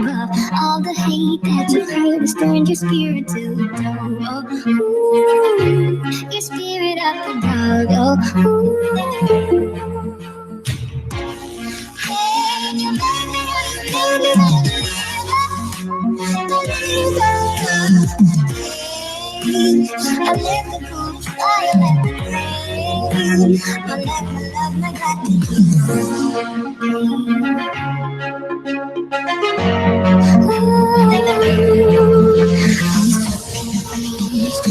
All the hate that you've heard has turned your spirit to a dog. Oh, ooh, your spirit up a dog. Oh, ooh. Hey, you I let the cool fire, let the rain. I let my love, my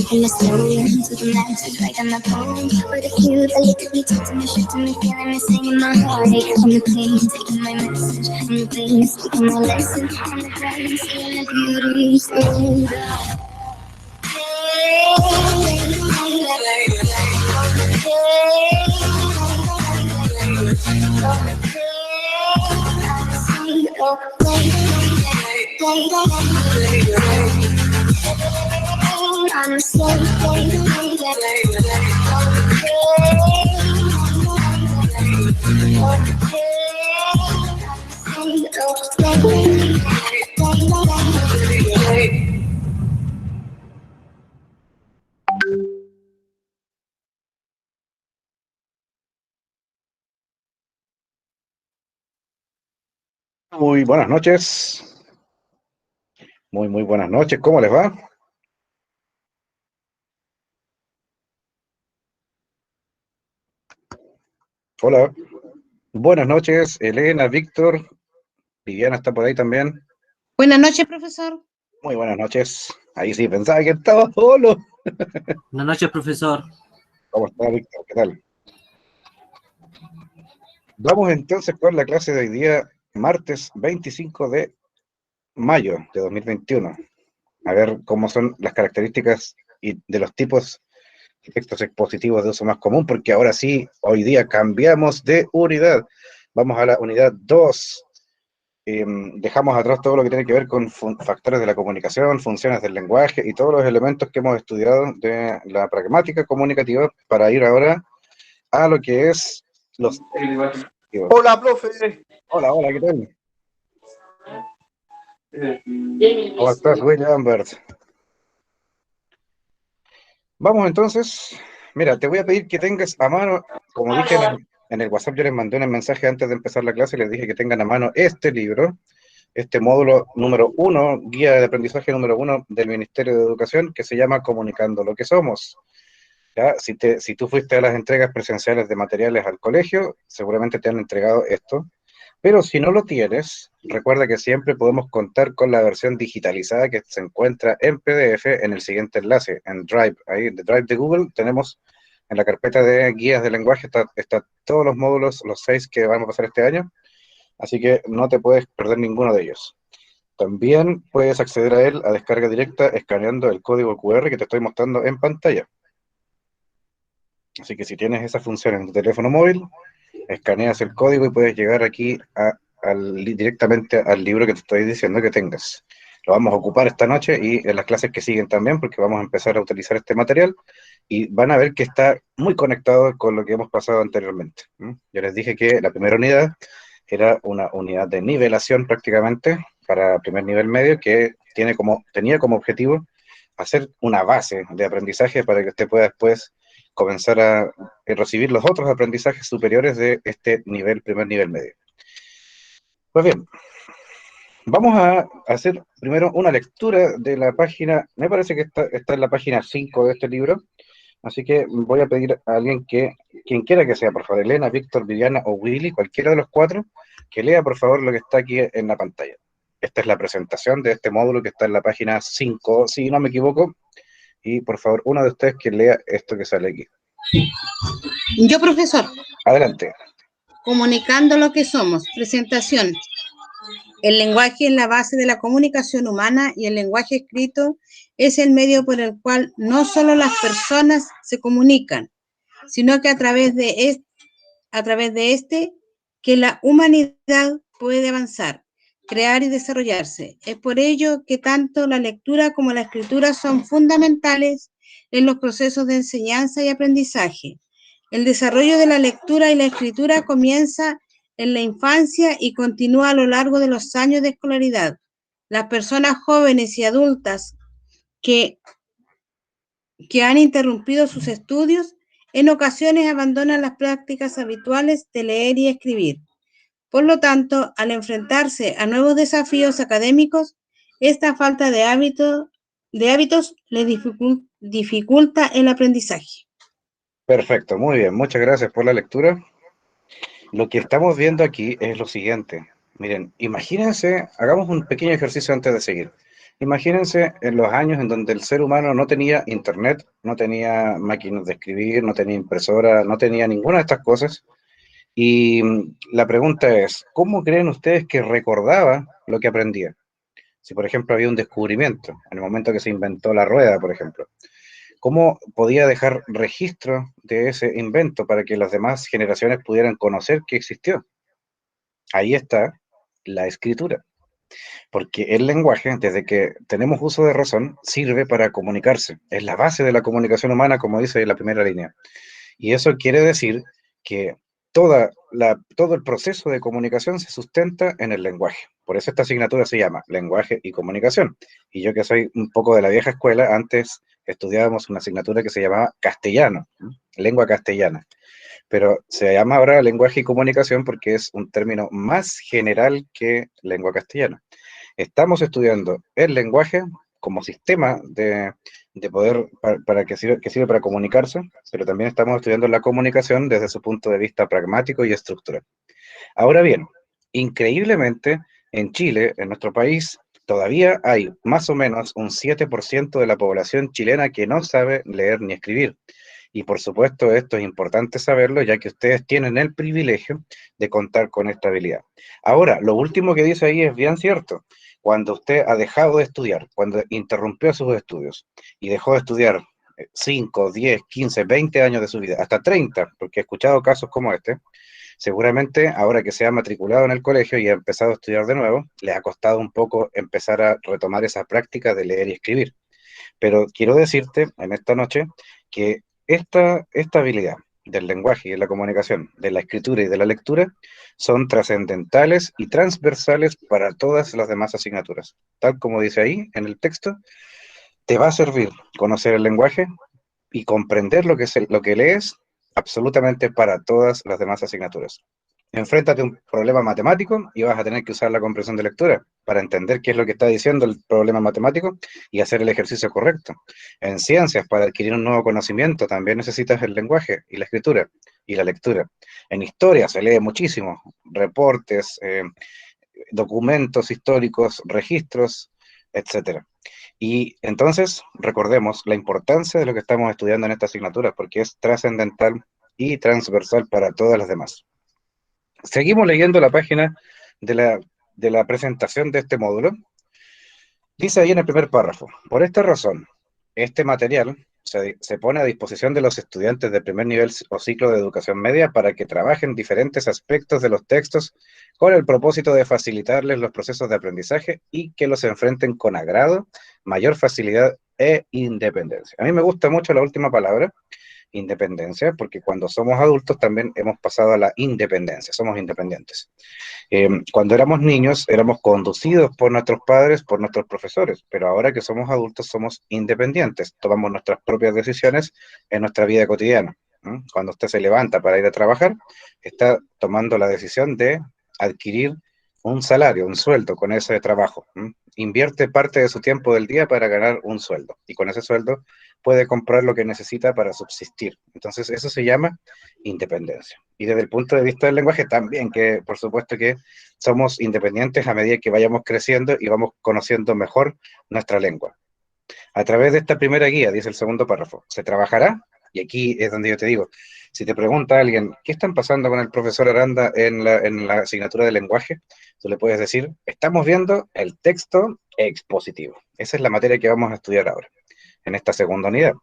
in the stone, to the max, like on my phone. But if you believe talk to me, shit to me, feeling me, singing my heartache. I'm the pain, taking my message, and the pain, speaking my lesson. I'm the pain, seeing the beauty, seeing the I'm so Muy buenas noches. Muy buenas noches. ¿Cómo les va? Hola. Buenas noches, Elena, Víctor. Viviana está por ahí también. Buenas noches, profesor. Muy buenas noches. Ahí sí, pensaba que estaba solo. Buenas noches, profesor. ¿Cómo está, Víctor? ¿Qué tal? Vamos entonces con la clase de hoy día, martes 25 de mayo de 2021. A ver cómo son las características y de los tipos de textos expositivos de uso más común, porque ahora sí, hoy día cambiamos de unidad. Vamos a la unidad 2. Dejamos atrás todo lo que tiene que ver con factores de la comunicación, funciones del lenguaje y todos los elementos que hemos estudiado de la pragmática comunicativa para ir ahora a lo que es los... Hola, profe. Hola, ¿qué tal? ¿Cómo estás, William Bert? Vamos entonces, mira, te voy a pedir que tengas a mano, como dije en el WhatsApp, yo les mandé un mensaje antes de empezar la clase, les dije que tengan a mano este libro, este módulo número 1, guía de aprendizaje número 1 del Ministerio de Educación, que se llama Comunicando lo que somos. ¿Ya? Si tú fuiste a las entregas presenciales de materiales al colegio, seguramente te han entregado esto, pero si no lo tienes, recuerda que siempre podemos contar con la versión digitalizada que se encuentra en PDF en el siguiente enlace, en Drive. Ahí en Drive de Google tenemos en la carpeta de guías de lenguaje, está todos los módulos, los 6 que vamos a pasar este año, así que no te puedes perder ninguno de ellos. También puedes acceder a él a descarga directa escaneando el código QR que te estoy mostrando en pantalla. Así que si tienes esa función en tu teléfono móvil, escaneas el código y puedes llegar aquí directamente al libro que te estoy diciendo que tengas. Lo vamos a ocupar esta noche y en las clases que siguen también, porque vamos a empezar a utilizar este material y van a ver que está muy conectado con lo que hemos pasado anteriormente. Yo les dije que la primera unidad era una unidad de nivelación prácticamente para primer nivel medio que tenía como objetivo hacer una base de aprendizaje para que usted pueda después comenzar a recibir los otros aprendizajes superiores de este primer nivel medio. Pues bien, vamos a hacer primero una lectura de la página, me parece que está en la página 5 de este libro, así que voy a pedir a alguien quien quiera que sea, por favor, Elena, Víctor, Viviana o Willy, cualquiera de los 4, que lea por favor lo que está aquí en la pantalla. Esta es la presentación de este módulo que está en la página 5, si no me equivoco, y por favor, uno de ustedes que lea esto que sale aquí. Yo, profesor. Adelante. Comunicando lo que somos. Presentación. El lenguaje es la base de la comunicación humana y el lenguaje escrito es el medio por el cual no solo las personas se comunican, sino que a través de este que la humanidad puede avanzar, crear y desarrollarse. Es por ello que tanto la lectura como la escritura son fundamentales en los procesos de enseñanza y aprendizaje. El desarrollo de la lectura y la escritura comienza en la infancia y continúa a lo largo de los años de escolaridad. Las personas jóvenes y adultas que han interrumpido sus estudios, en ocasiones abandonan las prácticas habituales de leer y escribir. Por lo tanto, al enfrentarse a nuevos desafíos académicos, esta falta de hábitos les dificulta el aprendizaje. Perfecto, muy bien, muchas gracias por la lectura. Lo que estamos viendo aquí es lo siguiente. Miren, imagínense, hagamos un pequeño ejercicio antes de seguir. Imagínense en los años en donde el ser humano no tenía internet, no tenía máquinas de escribir, no tenía impresora, no tenía ninguna de estas cosas. Y la pregunta es, ¿cómo creen ustedes que recordaba lo que aprendía? Si, por ejemplo, había un descubrimiento, en el momento que se inventó la rueda, por ejemplo, ¿cómo podía dejar registro de ese invento para que las demás generaciones pudieran conocer que existió? Ahí está la escritura, porque el lenguaje, desde que tenemos uso de razón, sirve para comunicarse. Es la base de la comunicación humana, como dice la primera línea. Y eso quiere decir que todo el proceso de comunicación se sustenta en el lenguaje. Por eso esta asignatura se llama Lenguaje y Comunicación. Y yo que soy un poco de la vieja escuela, antes estudiábamos una asignatura que se llamaba castellano, lengua castellana. Pero se llama ahora lenguaje y comunicación porque es un término más general que lengua castellana. Estamos estudiando el lenguaje como sistema de poder para que sirve para comunicarse, pero también estamos estudiando la comunicación desde su punto de vista pragmático y estructural. Ahora bien, increíblemente, en Chile, en nuestro país, todavía hay más o menos un 7% de la población chilena que no sabe leer ni escribir. Y por supuesto, esto es importante saberlo, ya que ustedes tienen el privilegio de contar con esta habilidad. Ahora, lo último que dice ahí es bien cierto. Cuando usted ha dejado de estudiar, cuando interrumpió sus estudios y dejó de estudiar 5, 10, 15, 20 años de su vida, hasta 30, porque he escuchado casos como este, seguramente ahora que se ha matriculado en el colegio y ha empezado a estudiar de nuevo, le ha costado un poco empezar a retomar esa práctica de leer y escribir. Pero quiero decirte en esta noche que esta habilidad del lenguaje y de la comunicación, de la escritura y de la lectura, son trascendentales y transversales para todas las demás asignaturas. Tal como dice ahí en el texto, te va a servir conocer el lenguaje y comprender lo que lees absolutamente para todas las demás asignaturas. Enfréntate a un problema matemático y vas a tener que usar la comprensión de lectura para entender qué es lo que está diciendo el problema matemático y hacer el ejercicio correcto. En ciencias, para adquirir un nuevo conocimiento, también necesitas el lenguaje y la escritura y la lectura. En historia se lee muchísimo, reportes, documentos históricos, registros, etcétera. Y entonces recordemos la importancia de lo que estamos estudiando en esta asignatura, porque es trascendental y transversal para todas las demás. Seguimos leyendo la página de la presentación de este módulo. Dice ahí en el primer párrafo, por esta razón, este material se pone a disposición de los estudiantes de primer nivel o ciclo de educación media para que trabajen diferentes aspectos de los textos con el propósito de facilitarles los procesos de aprendizaje y que los enfrenten con agrado, mayor facilidad e independencia. A mí me gusta mucho la última palabra, independencia, porque cuando somos adultos también hemos pasado a la independencia, somos independientes. Cuando éramos niños éramos conducidos por nuestros padres, por nuestros profesores, pero ahora que somos adultos somos independientes, tomamos nuestras propias decisiones en nuestra vida cotidiana. Cuando usted se levanta para ir a trabajar, está tomando la decisión de adquirir un salario, un sueldo con ese trabajo. Invierte parte de su tiempo del día para ganar un sueldo y con ese sueldo puede comprar lo que necesita para subsistir. Entonces eso se llama independencia. Y desde el punto de vista del lenguaje también, que por supuesto que somos independientes a medida que vayamos creciendo y vamos conociendo mejor nuestra lengua. A través de esta primera guía, dice el segundo párrafo, se trabajará, y aquí es donde yo te digo, si te pregunta alguien, ¿qué están pasando con el profesor Aranda en la asignatura de lenguaje? Tú le puedes decir, estamos viendo el texto expositivo. Esa es la materia que vamos a estudiar ahora, en esta segunda unidad.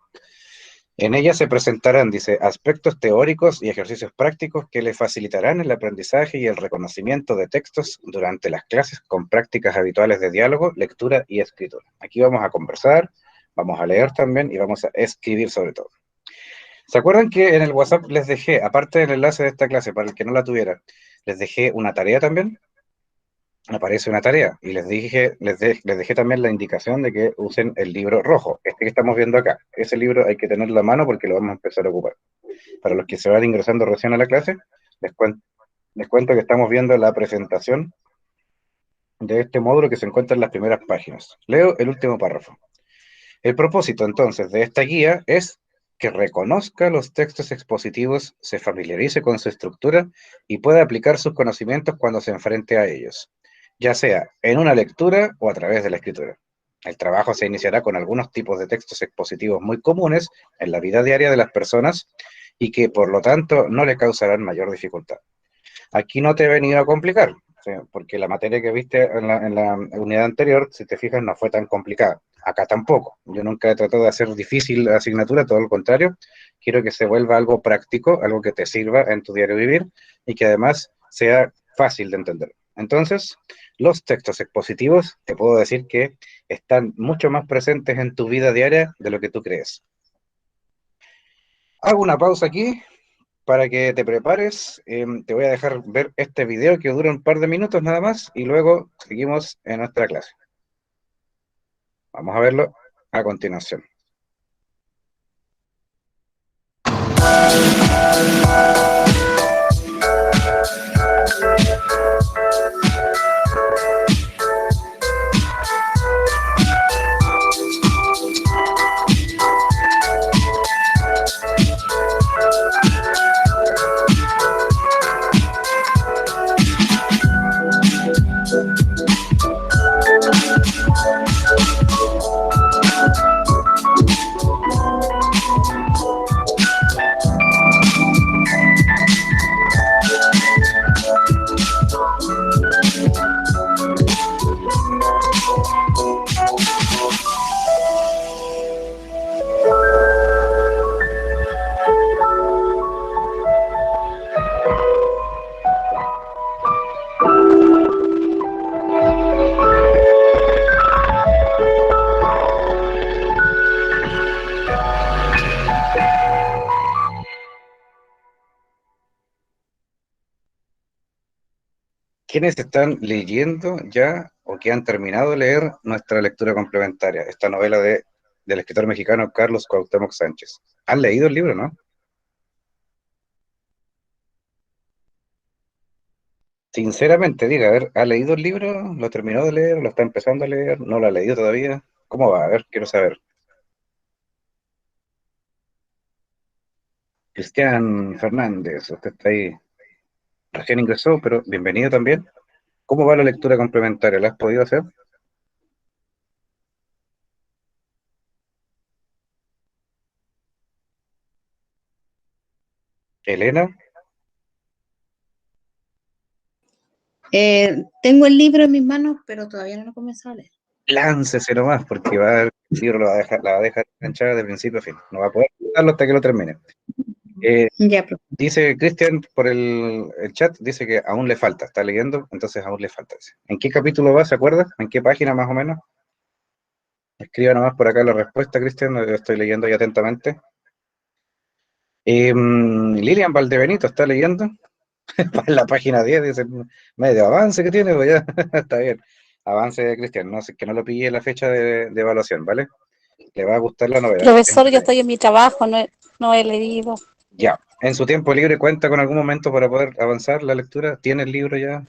En ella se presentarán, dice, aspectos teóricos y ejercicios prácticos que le facilitarán el aprendizaje y el reconocimiento de textos durante las clases con prácticas habituales de diálogo, lectura y escritura. Aquí vamos a conversar, vamos a leer también y vamos a escribir sobre todo. ¿Se acuerdan que en el WhatsApp les dejé, aparte del enlace de esta clase, para el que no la tuviera, les dejé una tarea también? aparece una tarea y les dejé también la indicación de que usen el libro rojo, este que estamos viendo acá. Ese libro hay que tenerlo a mano porque lo vamos a empezar a ocupar. Para los que se van ingresando recién a la clase, les cuento que estamos viendo la presentación de este módulo que se encuentra en las primeras páginas. Leo el último párrafo. El propósito entonces de esta guía es que reconozca los textos expositivos, se familiarice con su estructura y pueda aplicar sus conocimientos cuando se enfrente a ellos, ya sea en una lectura o a través de la escritura. El trabajo se iniciará con algunos tipos de textos expositivos muy comunes en la vida diaria de las personas y que por lo tanto no le causarán mayor dificultad. Aquí no te he venido a complicar, ¿sí? Porque la materia que viste en la unidad anterior, si te fijas, no fue tan complicada. Acá tampoco. Yo nunca he tratado de hacer difícil la asignatura, todo lo contrario. Quiero que se vuelva algo práctico, algo que te sirva en tu diario vivir y que además sea fácil de entender. Entonces, los textos expositivos, te puedo decir que están mucho más presentes en tu vida diaria de lo que tú crees. Hago una pausa aquí para que te prepares. Te voy a dejar ver este video que dura un par de minutos nada más y luego seguimos en nuestra clase. Vamos a verlo a continuación. ¿Quiénes están leyendo ya o que han terminado de leer nuestra lectura complementaria, esta novela del escritor mexicano Carlos Cuauhtémoc Sánchez? ¿Han leído el libro, no? Sinceramente, diga, a ver, ¿ha leído el libro? ¿Lo terminó de leer? ¿Lo está empezando a leer? ¿No lo ha leído todavía? ¿Cómo va? A ver, quiero saber. Cristian Fernández, usted está ahí, recién ingresó, pero bienvenido también. ¿Cómo va la lectura complementaria? ¿La has podido hacer? Elena, Tengo el libro en mis manos, pero todavía no lo he comenzado a leer. láncese nomás, porque el libro la va a dejar enganchada de principio a fin. No va a poder darlo hasta que lo termine. Ya, profe. Dice Cristian por el chat, dice que aún le falta, está leyendo, entonces aún le falta. ¿En qué capítulo va, se acuerda? ¿En qué página más o menos? Escriba nomás por acá la respuesta, Cristian, lo estoy leyendo ahí atentamente. Lilian Valdebenito está leyendo, va en la página 10, dice, medio avance que tiene, pues ya, está bien. Avance, Cristian, no sé, que no lo pille la fecha de evaluación, ¿vale? Le va a gustar la novela. Profesor, yo estoy en mi trabajo, no he leído. Ya, en su tiempo libre cuenta con algún momento para poder avanzar la lectura. ¿Tiene el libro ya?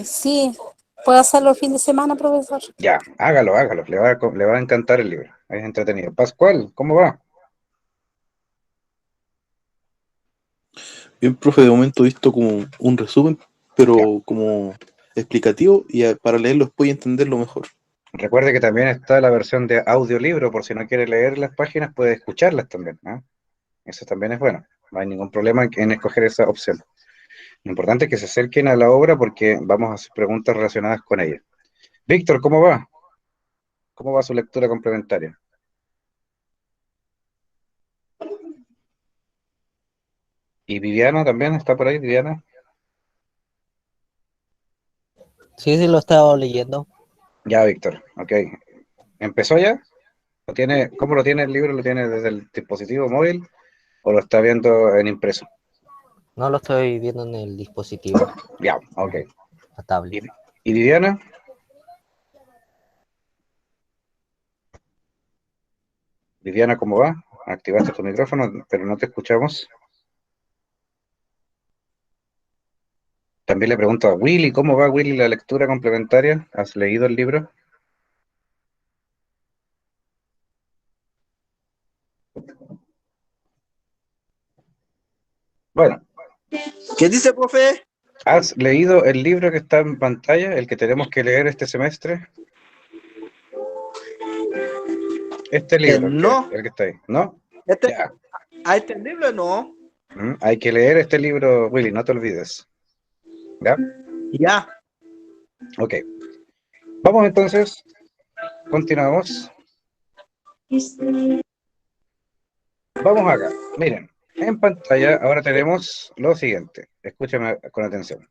Sí, ¿puedo hacerlo el fin de semana, profesor? Ya, hágalo, le va a encantar el libro, es entretenido. Pascual, ¿cómo va? Bien, profe, de momento he visto como un resumen, pero Ya. como explicativo y para leerlo después y entenderlo mejor. Recuerde que también está la versión de audiolibro, por si no quiere leer las páginas, puede escucharlas también, ¿ah? Eso también es bueno, no hay ningún problema en escoger esa opción. Lo importante es que se acerquen a la obra porque vamos a hacer preguntas relacionadas con ella. Víctor, ¿cómo va? ¿Cómo va su lectura complementaria? ¿Y Viviana también está por ahí, Viviana? Sí, sí, lo he estado leyendo. Ya, Víctor, ok. ¿Empezó ya? ¿Cómo lo tiene el libro? ¿Lo tiene desde el dispositivo móvil o lo está viendo en impreso? No lo estoy viendo en el dispositivo. Ya, ok. Notable. ¿Y Viviana? Viviana, ¿cómo va? Activaste tu micrófono, pero no te escuchamos. También le pregunto a Willy, ¿cómo va Willy la lectura complementaria? ¿Has leído el libro? Bueno, ¿Qué dice, profe? ¿has leído el libro que está en pantalla, el que tenemos que leer este semestre? Este libro, No. el que está ahí, ¿no? Este, Ya. a este libro no. Hay que leer este libro, Willy, no te olvides. ¿Ya? Ya. Ok. Vamos entonces, continuamos. Vamos acá. Miren, en pantalla ahora tenemos lo siguiente. Escúchame con atención.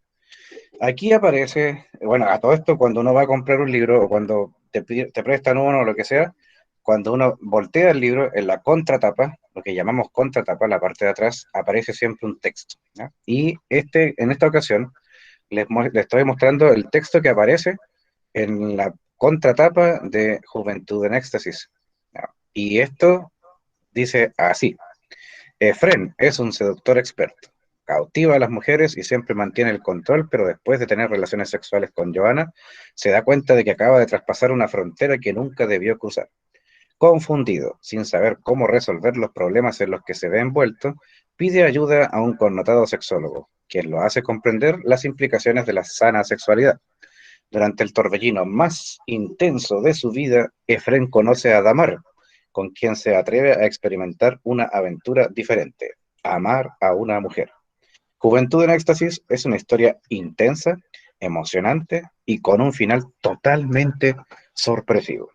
Aquí aparece, bueno, a todo esto cuando uno va a comprar un libro o cuando te prestan uno o lo que sea, cuando uno voltea el libro en la contratapa, lo que llamamos contratapa, la parte de atrás, aparece siempre un texto, ¿ya? Y en esta ocasión les estoy mostrando el texto que aparece en la contratapa de Juventud en Éxtasis, ¿ya? Y esto dice así: Efrén es un seductor experto. Cautiva a las mujeres y siempre mantiene el control, pero después de tener relaciones sexuales con Johanna, se da cuenta de que acaba de traspasar una frontera que nunca debió cruzar. Confundido, sin saber cómo resolver los problemas en los que se ve envuelto, pide ayuda a un connotado sexólogo, quien lo hace comprender las implicaciones de la sana sexualidad. Durante el torbellino más intenso de su vida, Efrén conoce a Damar, con quien se atreve a experimentar una aventura diferente: amar a una mujer. Juventud en Éxtasis es una historia intensa, emocionante y con un final totalmente sorpresivo.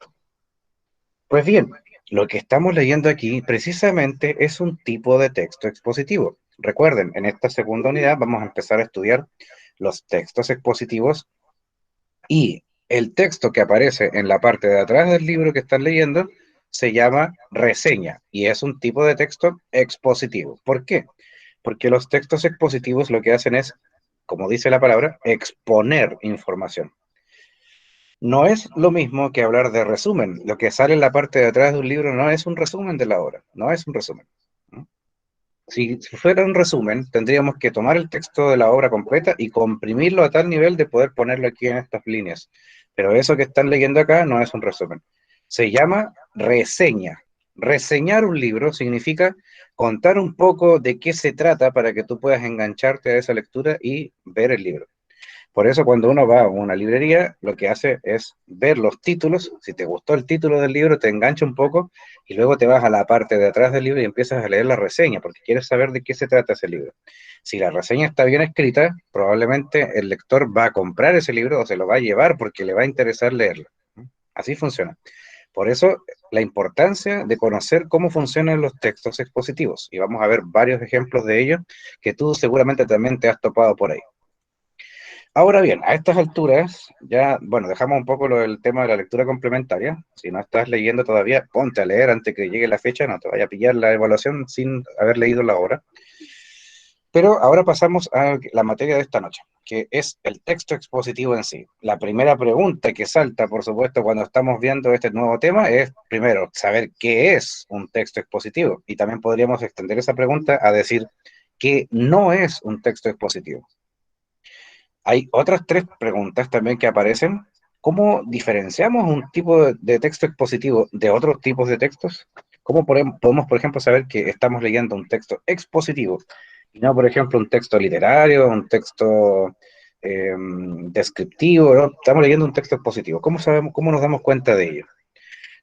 Pues bien, lo que estamos leyendo aquí precisamente es un tipo de texto expositivo. Recuerden, en esta segunda unidad vamos a empezar a estudiar los textos expositivos y el texto que aparece en la parte de atrás del libro que están leyendo se llama reseña y es un tipo de texto expositivo. ¿Por qué? Porque los textos expositivos lo que hacen es, como dice la palabra, exponer información. No es lo mismo que hablar de resumen. Lo que sale en la parte de atrás de un libro no es un resumen de la obra, no es un resumen. Si fuera un resumen, tendríamos que tomar el texto de la obra completa y comprimirlo a tal nivel de poder ponerlo aquí en estas líneas. Pero eso que están leyendo acá no es un resumen. Se llama reseña. Reseñar un libro significa contar un poco de qué se trata para que tú puedas engancharte a esa lectura y ver el libro. Por eso cuando uno va a una librería, lo que hace es ver los títulos. Si te gustó el título del libro, te engancha un poco y luego te vas a la parte de atrás del libro y empiezas a leer la reseña, porque quieres saber de qué se trata ese libro. Si la reseña está bien escrita, probablemente el lector va a comprar ese libro o se lo va a llevar porque le va a interesar leerlo. Así funciona. Por eso, la importancia de conocer cómo funcionan los textos expositivos. Y vamos a ver varios ejemplos de ellos que tú seguramente también te has topado por ahí. Ahora bien, a estas alturas, ya, bueno, dejamos un poco el tema de la lectura complementaria. Si no estás leyendo todavía, ponte a leer antes que llegue la fecha, no te vaya a pillar la evaluación sin haber leído la obra. Pero ahora pasamos a la materia de esta noche, que es el texto expositivo en sí. La primera pregunta que salta, por supuesto, cuando estamos viendo este nuevo tema es, primero, saber qué es un texto expositivo. Y también podríamos extender esa pregunta a decir qué no es un texto expositivo. Hay otras tres preguntas también que aparecen. ¿Cómo diferenciamos un tipo de texto expositivo de otros tipos de textos? ¿Cómo podemos, por ejemplo, saber que estamos leyendo un texto expositivo y no, por ejemplo, un texto literario, un texto descriptivo, ¿no? Estamos leyendo un texto expositivo. ¿Cómo sabemos, cómo nos damos cuenta de ello?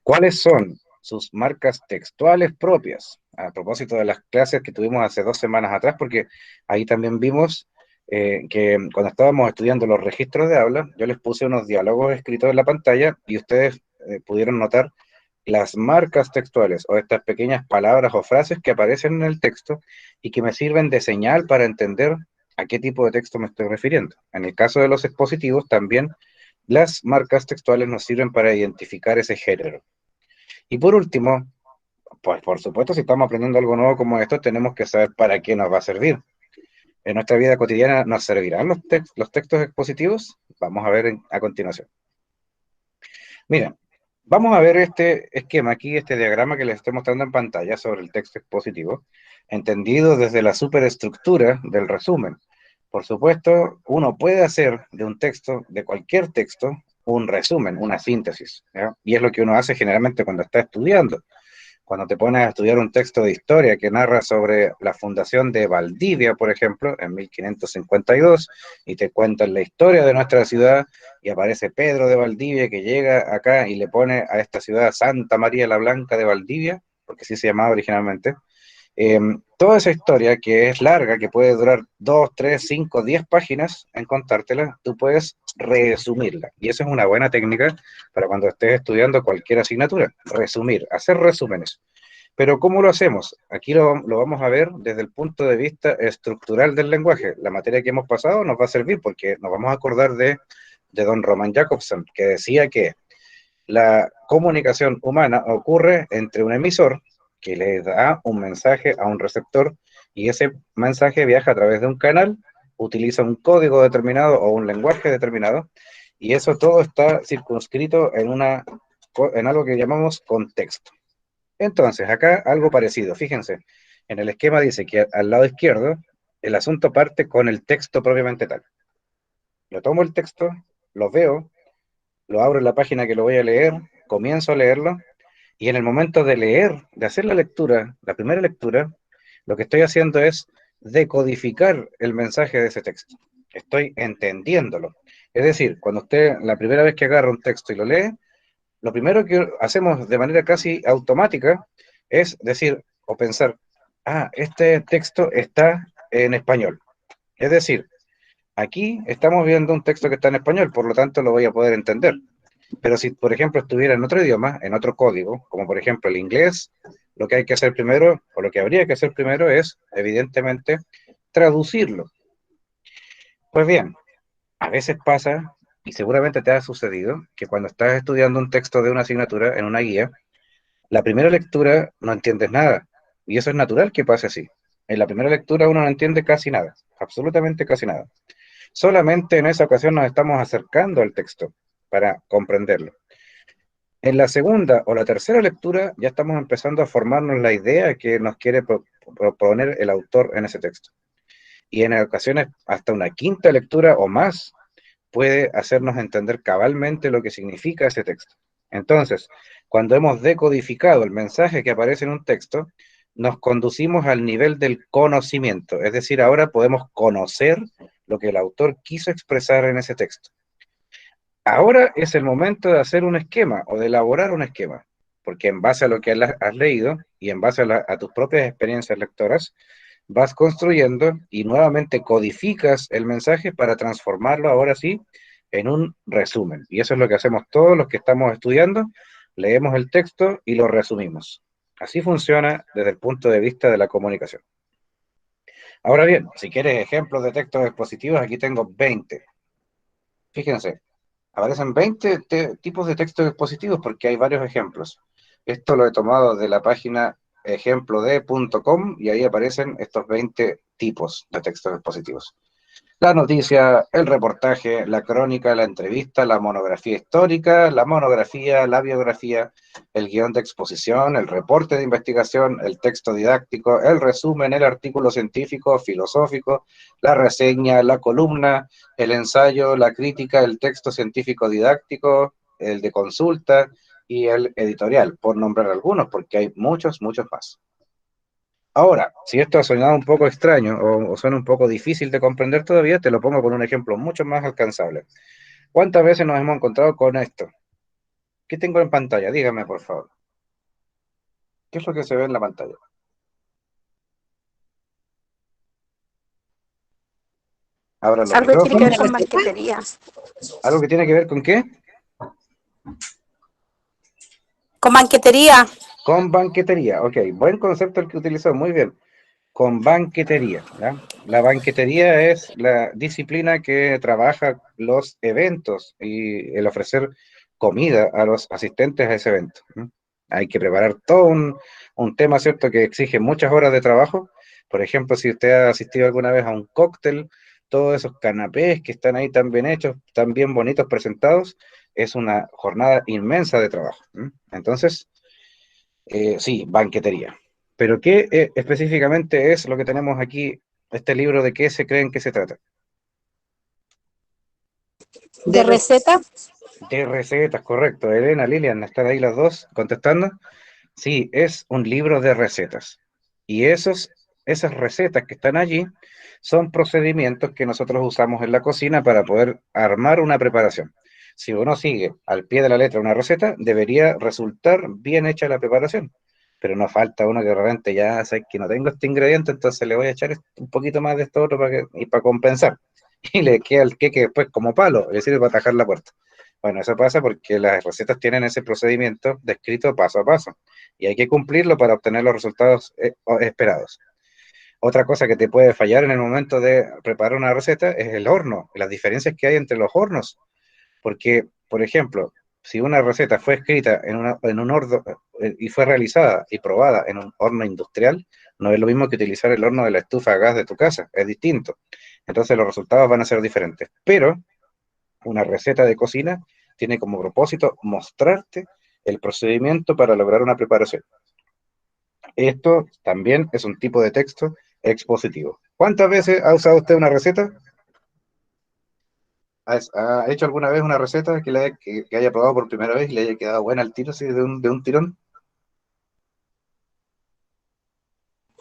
¿Cuáles son sus marcas textuales propias? A propósito de las clases que tuvimos hace 2 semanas atrás, porque ahí también vimos que cuando estábamos estudiando los registros de habla, yo les puse unos diálogos escritos en la pantalla y ustedes pudieron notar las marcas textuales o estas pequeñas palabras o frases que aparecen en el texto y que me sirven de señal para entender a qué tipo de texto me estoy refiriendo. En el caso de los expositivos, también las marcas textuales nos sirven para identificar ese género. Y por último, pues por supuesto, si estamos aprendiendo algo nuevo como esto, tenemos que saber para qué nos va a servir. en nuestra vida cotidiana nos servirán los textos expositivos? Vamos a ver a continuación. Miren, vamos a ver este esquema aquí, este diagrama que les estoy mostrando en pantalla sobre el texto expositivo, entendido desde la superestructura del resumen. Por supuesto, uno puede hacer de un texto, de cualquier texto, un resumen, una síntesis, ¿ya? Y es lo que uno hace generalmente cuando está estudiando. Cuando te pones a estudiar un texto de historia que narra sobre la fundación de Valdivia, por ejemplo, en 1552, y te cuentan la historia de nuestra ciudad, y aparece Pedro de Valdivia que llega acá y le pone a esta ciudad Santa María la Blanca de Valdivia, porque así se llamaba originalmente. Toda esa historia que es larga, que puede durar 2, 3, 5, 10 páginas en contártela, tú puedes resumirla. Y esa es una buena técnica para cuando estés estudiando cualquier asignatura, resumir, hacer resúmenes. Pero ¿cómo lo hacemos? Aquí lo vamos a ver desde el punto de vista estructural del lenguaje. La materia que hemos pasado nos va a servir porque nos vamos a acordar de don Roman Jakobson, que decía que la comunicación humana ocurre entre un emisor que le da un mensaje a un receptor y ese mensaje viaja a través de un canal, utiliza un código determinado o un lenguaje determinado y eso todo está circunscrito en algo que llamamos contexto. Entonces, acá algo parecido, fíjense, en el esquema dice que al lado izquierdo el asunto parte con el texto propiamente tal. Yo tomo el texto, lo veo, lo abro en la página que lo voy a leer, comienzo a leerlo, y en el momento de leer, de hacer la lectura, la primera lectura, lo que estoy haciendo es decodificar el mensaje de ese texto. Estoy entendiéndolo. Es decir, cuando usted, la primera vez que agarra un texto y lo lee, lo primero que hacemos de manera casi automática es decir o pensar, este texto está en español. Es decir, aquí estamos viendo un texto que está en español, por lo tanto lo voy a poder entender. Pero si, por ejemplo, estuviera en otro idioma, en otro código, como por ejemplo el inglés, lo que hay que hacer primero, o lo que habría que hacer primero es, evidentemente, traducirlo. Pues bien, a veces pasa, y seguramente te ha sucedido, que cuando estás estudiando un texto de una asignatura en una guía, la primera lectura no entiendes nada, y eso es natural que pase así. En la primera lectura uno no entiende casi nada, absolutamente casi nada. Solamente en esa ocasión nos estamos acercando al texto para comprenderlo. En la segunda o la tercera lectura ya estamos empezando a formarnos la idea que nos quiere proponer el autor en ese texto. Y en ocasiones hasta una quinta lectura o más puede hacernos entender cabalmente lo que significa ese texto. Entonces, cuando hemos decodificado el mensaje que aparece en un texto, nos conducimos al nivel del conocimiento, es decir, ahora podemos conocer lo que el autor quiso expresar en ese texto. Ahora es el momento de hacer un esquema o de elaborar un esquema, porque en base a lo que has leído y en base a tus propias experiencias lectoras, vas construyendo y nuevamente codificas el mensaje para transformarlo ahora sí en un resumen. Y eso es lo que hacemos todos los que estamos estudiando, leemos el texto y lo resumimos. Así funciona desde el punto de vista de la comunicación. Ahora bien, si quieres ejemplos de textos expositivos, aquí tengo 20. Fíjense. Aparecen 20 tipos de textos expositivos porque hay varios ejemplos. Esto lo he tomado de la página ejemplode.com y ahí aparecen estos 20 tipos de textos expositivos. La noticia, el reportaje, la crónica, la entrevista, la monografía histórica, la monografía, la biografía, el guión de exposición, el reporte de investigación, el texto didáctico, el resumen, el artículo científico, filosófico, la reseña, la columna, el ensayo, la crítica, el texto científico didáctico, el de consulta y el editorial, por nombrar algunos, porque hay muchos, muchos más. Ahora, si esto ha sonado un poco extraño o suena un poco difícil de comprender todavía, te lo pongo con un ejemplo mucho más alcanzable. ¿Cuántas veces nos hemos encontrado con esto? ¿Qué tengo en pantalla? Dígame, por favor. ¿Qué es lo que se ve en la pantalla? Abran los Algo que tiene que ver micrófonos. con banquetería. ¿Algo que tiene que ver con qué? Con banquetería. Con banquetería. Ok, buen concepto el que utilizó, muy bien. Con banquetería, ¿ya? La banquetería es la disciplina que trabaja los eventos y el ofrecer comida a los asistentes a ese evento. Hay que preparar todo un tema, ¿cierto?, que exige muchas horas de trabajo, Por ejemplo, si usted ha asistido alguna vez a un cóctel, todos esos canapés que están ahí tan bien hechos, tan bien bonitos presentados, es una jornada inmensa de trabajo. Entonces, sí, banquetería. Pero ¿qué específicamente es lo que tenemos aquí, este libro, de qué se creen que se trata? ¿De receta? De recetas, correcto. Elena, Lilian, ¿están ahí las dos contestando? Sí, es un libro de recetas. Y esas recetas que están allí son procedimientos que nosotros usamos en la cocina para poder armar una preparación. Si uno sigue al pie de la letra una receta, debería resultar bien hecha la preparación. Pero no falta uno que de repente ya sabe que no tengo este ingrediente, entonces le voy a echar un poquito más de esto otro y para compensar. Y le queda el queque después como palo, es decir, para atajar la puerta. Bueno, eso pasa porque las recetas tienen ese procedimiento descrito paso a paso y hay que cumplirlo para obtener los resultados esperados. Otra cosa que te puede fallar en el momento de preparar una receta es el horno, las diferencias que hay entre los hornos. Porque, por ejemplo, si una receta fue escrita en un horno y fue realizada y probada en un horno industrial, no es lo mismo que utilizar el horno de la estufa a gas de tu casa, es distinto. Entonces los resultados van a ser diferentes. Pero una receta de cocina tiene como propósito mostrarte el procedimiento para lograr una preparación. Esto también es un tipo de texto expositivo. ¿Cuántas veces ha usado usted una receta? ¿Ha hecho alguna vez una receta que haya probado por primera vez y le haya quedado buena al tiro, así, de un tirón?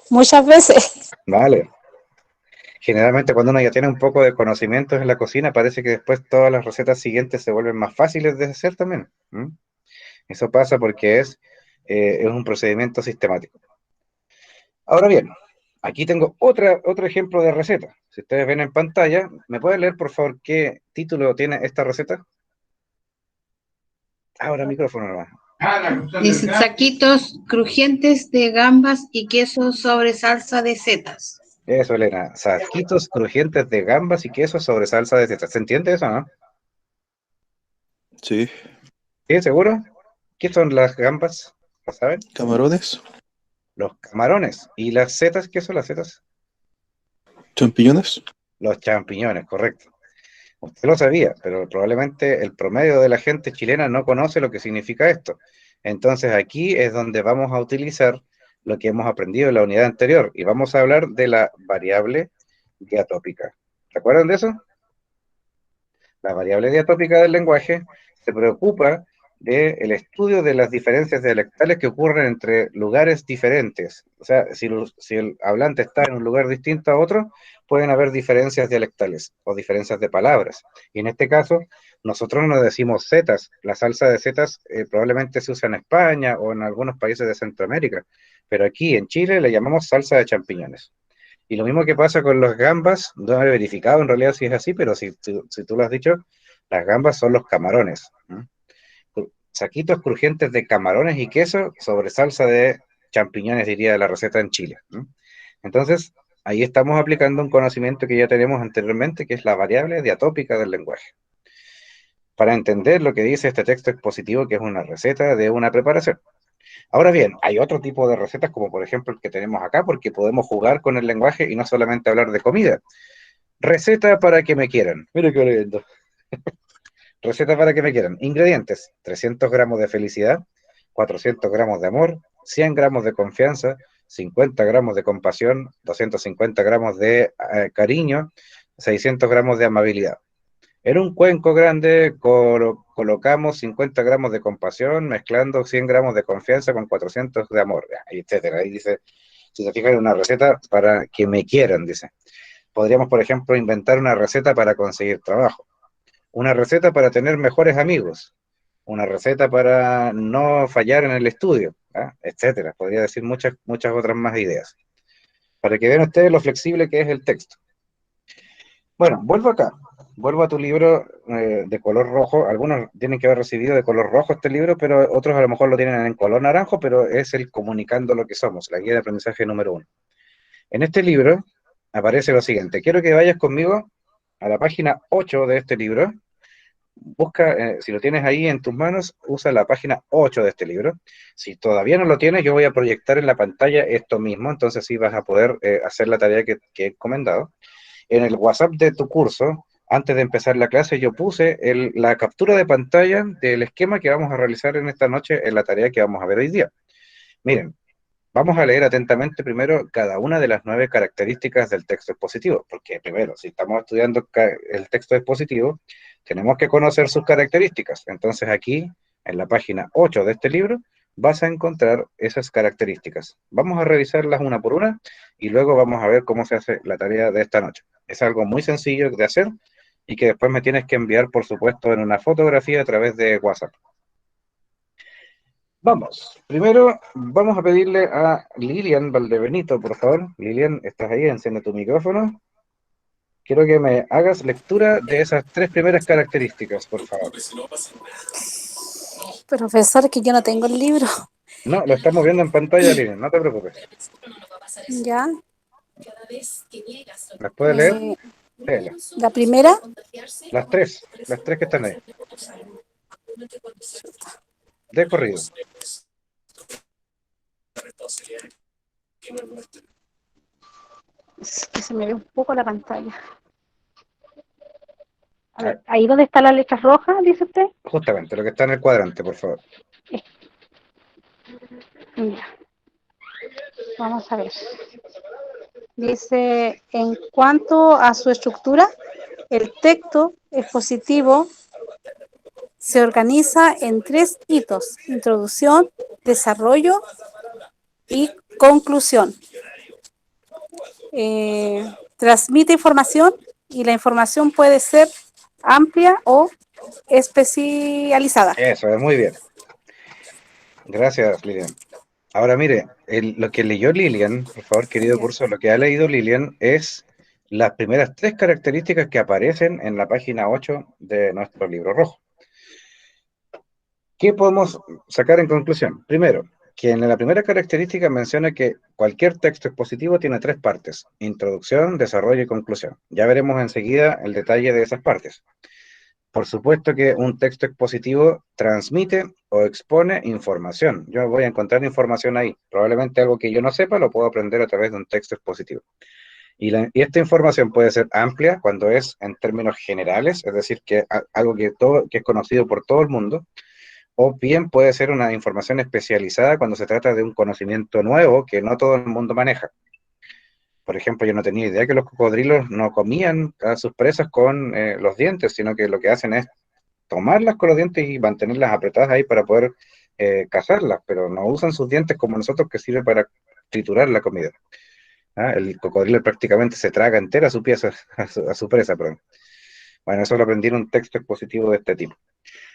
Muchas veces. Vale. Generalmente cuando uno ya tiene un poco de conocimientos en la cocina, parece que después todas las recetas siguientes se vuelven más fáciles de hacer también. Eso pasa porque es un procedimiento sistemático. Ahora bien, aquí tengo otro ejemplo de receta. Si ustedes ven en pantalla, ¿me pueden leer por favor qué título tiene esta receta? Ahora micrófono nomás. Dice saquitos crujientes de gambas y queso sobre salsa de setas. Eso, Elena. Saquitos crujientes de gambas y queso sobre salsa de setas. ¿Se entiende eso, no? Sí. ¿Sí, seguro? ¿Qué son las gambas? ¿Lo saben? Camarones, Los camarones. ¿Y las setas? ¿Qué son las setas? champiñones. Los champiñones, correcto. Usted lo sabía, pero probablemente el promedio de la gente chilena no conoce lo que significa esto. Entonces aquí es donde vamos a utilizar lo que hemos aprendido en la unidad anterior y vamos a hablar de la variable diatópica. ¿Se acuerdan de eso? La variable diatópica del lenguaje se preocupa del estudio de las diferencias dialectales que ocurren entre lugares diferentes. O sea, si el hablante está en un lugar distinto a otro, pueden haber diferencias dialectales o diferencias de palabras. Y en este caso, nosotros no decimos setas. La salsa de setas probablemente se usa en España o en algunos países de Centroamérica, pero aquí en Chile le llamamos salsa de champiñones. Y lo mismo que pasa con las gambas, no he verificado en realidad si es así, pero si tú lo has dicho, las gambas son los camarones. Saquitos crujientes de camarones y queso sobre salsa de champiñones, diría la receta en Chile. Entonces, ahí estamos aplicando un conocimiento que ya tenemos anteriormente, que es la variable diatópica del lenguaje. Para entender lo que dice este texto expositivo, que es una receta de una preparación. Ahora bien, hay otro tipo de recetas, como por ejemplo el que tenemos acá, porque podemos jugar con el lenguaje y no solamente hablar de comida. Receta para que me quieran. Mira qué lindo. Receta para que me quieran. Ingredientes: 300 gramos de felicidad, 400 gramos de amor, 100 gramos de confianza, 50 gramos de compasión, 250 gramos de cariño, 600 gramos de amabilidad. En un cuenco grande colocamos 50 gramos de compasión, mezclando 100 gramos de confianza con 400 de amor, etcétera. Ahí dice, si se fijan, una receta para que me quieran, dice. Podríamos, por ejemplo, inventar una receta para conseguir trabajo, una receta para tener mejores amigos, una receta para no fallar en el estudio, etcétera. Podría decir muchas otras más ideas, para que vean ustedes lo flexible que es el texto. Bueno, vuelvo a tu libro de color rojo. Algunos tienen que haber recibido de color rojo este libro, pero otros a lo mejor lo tienen en color naranjo, pero es el Comunicando lo que somos, la guía de aprendizaje número 1. En este libro aparece lo siguiente. Quiero que vayas conmigo a la página 8 de este libro. busca, si lo tienes ahí en tus manos, usa la página 8 de este libro. Si todavía no lo tienes, yo voy a proyectar en la pantalla esto mismo, entonces sí vas a poder hacer la tarea que he encomendado. En el WhatsApp de tu curso, antes de empezar la clase, yo puse la captura de pantalla del esquema que vamos a realizar en esta noche en la tarea que vamos a ver hoy día. Miren, vamos a leer atentamente primero cada una de las 9 características del texto expositivo, porque primero, si estamos estudiando el texto expositivo, tenemos que conocer sus características. Entonces aquí, en la página 8 de este libro, vas a encontrar esas características. Vamos a revisarlas una por una y luego vamos a ver cómo se hace la tarea de esta noche. Es algo muy sencillo de hacer y que después me tienes que enviar, por supuesto, en una fotografía a través de WhatsApp. Vamos, primero vamos a pedirle a Lilian Valdebenito, por favor. Lilian, ¿estás ahí? Enciende tu micrófono. Quiero que me hagas lectura de esas 3 primeras características, por favor. Profesor, que yo no tengo el libro. No, lo estamos viendo en pantalla, Lilian, no te preocupes. Ya. ¿Las puedes leer? Léelas. La primera. Las tres que están ahí. De corrido. Es que se me ve un poco la pantalla. A ver, ahí donde está la letra roja, dice usted. Justamente, lo que está en el cuadrante, por favor. Ya. Vamos a ver. Dice, en cuanto a su estructura, el texto expositivo se organiza en 3 hitos: introducción, desarrollo y conclusión. Transmite información y la información puede ser amplia o especializada. Eso, es muy bien. Gracias, Lilian. Ahora mire, lo que leyó Lilian, por favor, querido curso, lo que ha leído Lilian es las primeras 3 características que aparecen en la página 8 de nuestro libro rojo. ¿Qué podemos sacar en conclusión? Primero, que en la primera característica menciona que cualquier texto expositivo tiene 3 partes: introducción, desarrollo y conclusión. Ya veremos enseguida el detalle de esas partes. Por supuesto que un texto expositivo transmite o expone información. Yo voy a encontrar información ahí. Probablemente algo que yo no sepa lo puedo aprender a través de un texto expositivo. Y esta información puede ser amplia cuando es en términos generales, es decir, que algo que es conocido por todo el mundo, o bien puede ser una información especializada cuando se trata de un conocimiento nuevo que no todo el mundo maneja. Por ejemplo, yo no tenía idea que los cocodrilos no comían a sus presas con los dientes, sino que lo que hacen es tomarlas con los dientes y mantenerlas apretadas ahí para poder cazarlas, pero no usan sus dientes como nosotros, que sirve para triturar la comida. ¿Ah? El cocodrilo prácticamente se traga entera su pieza, a su presa, perdón. Bueno, eso lo aprendí en un texto expositivo de este tipo.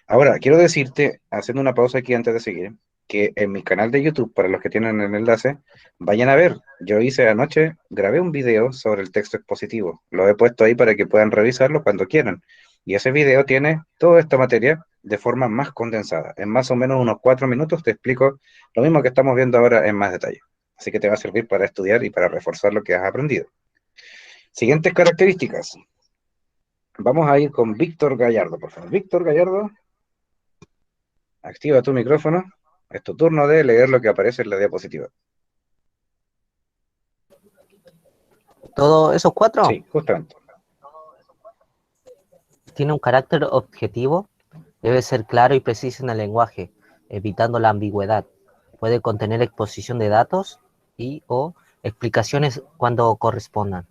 Ahora, quiero decirte, haciendo una pausa aquí antes de seguir, que en mi canal de YouTube, para los que tienen el enlace, vayan a ver. Yo hice anoche, grabé un video sobre el texto expositivo. Lo he puesto ahí para que puedan revisarlo cuando quieran. Y ese video tiene toda esta materia de forma más condensada. En más o menos unos 4 minutos te explico lo mismo que estamos viendo ahora en más detalle. Así que te va a servir para estudiar y para reforzar lo que has aprendido. Siguientes características. Vamos a ir con Víctor Gallardo, por favor. Víctor Gallardo, activa tu micrófono. Es tu turno de leer lo que aparece en la diapositiva. ¿Todos esos 4? Sí, justamente. Tiene un carácter objetivo, debe ser claro y preciso en el lenguaje, evitando la ambigüedad. Puede contener exposición de datos o explicaciones cuando correspondan.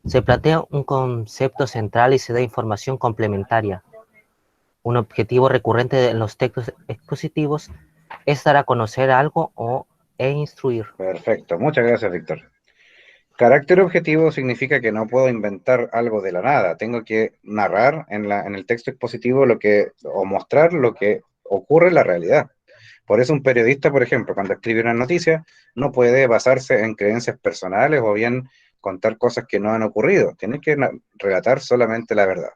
Se plantea un concepto central y se da información complementaria. Un objetivo recurrente en los textos expositivos es dar a conocer algo e instruir. Perfecto, muchas gracias, Víctor. Carácter objetivo significa que no puedo inventar algo de la nada. Tengo que narrar en el texto expositivo o mostrar lo que ocurre en la realidad. Por eso un periodista, por ejemplo, cuando escribe una noticia, no puede basarse en creencias personales o bien contar cosas que no han ocurrido. Tiene que relatar solamente la verdad.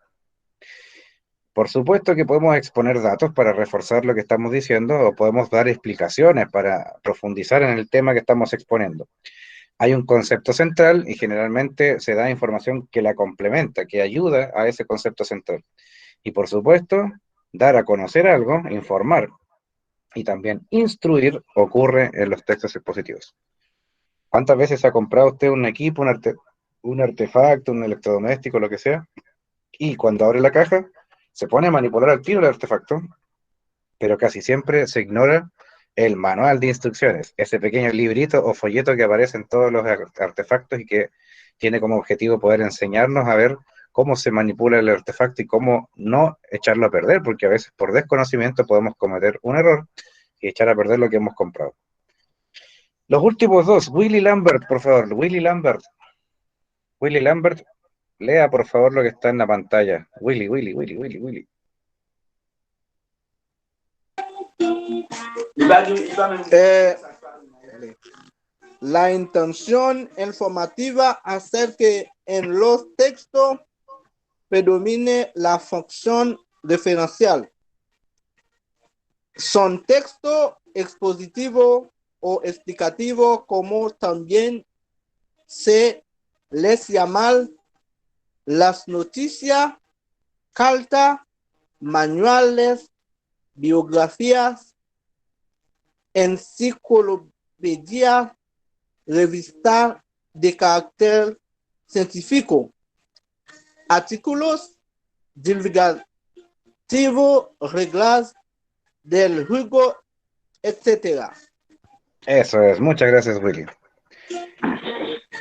Por supuesto que podemos exponer datos para reforzar lo que estamos diciendo, o podemos dar explicaciones para profundizar en el tema que estamos exponiendo. Hay un concepto central y generalmente se da información que la complementa, que ayuda a ese concepto central. Y por supuesto, dar a conocer algo, informar y también instruir ocurre en los textos expositivos. ¿Cuántas veces ha comprado usted un equipo, un artefacto, un electrodoméstico, lo que sea? Y cuando abre la caja, se pone a manipular al tiro el artefacto, pero casi siempre se ignora el manual de instrucciones, ese pequeño librito o folleto que aparece en todos los artefactos y que tiene como objetivo poder enseñarnos a ver cómo se manipula el artefacto y cómo no echarlo a perder, porque a veces por desconocimiento podemos cometer un error y echar a perder lo que hemos comprado. Los últimos dos, Willy Lambert, por favor, Willy Lambert. Willy Lambert, lea por favor lo que está en la pantalla. Willy. La intención informativa hacer que en los textos predomine la función referencial. Son textos expositivos o explicativos, como también se les llama las noticias, cartas, manuales, biografías, enciclopedias, revistas de carácter científico, artículos divulgativos, reglas del juego, etc. Eso es, muchas gracias, Willy.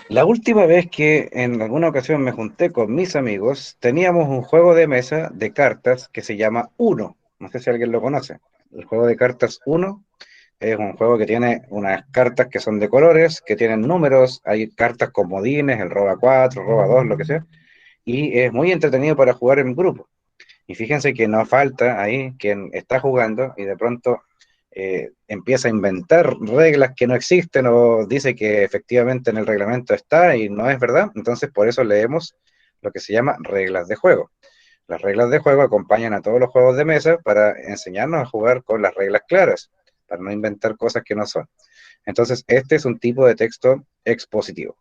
La última vez que en alguna ocasión me junté con mis amigos, teníamos un juego de mesa de cartas que se llama Uno. No sé si alguien lo conoce. El juego de cartas Uno es un juego que tiene unas cartas que son de colores, que tienen números, hay cartas comodines, el roba 4, roba 2, lo que sea, y es muy entretenido para jugar en grupo. Y fíjense que no falta ahí quien está jugando y de pronto empieza a inventar reglas que no existen o dice que efectivamente en el reglamento está y no es verdad. Entonces por eso leemos lo que se llama reglas de juego. Las reglas de juego acompañan a todos los juegos de mesa para enseñarnos a jugar con las reglas claras, para no inventar cosas que no son. Entonces este es un tipo de texto expositivo.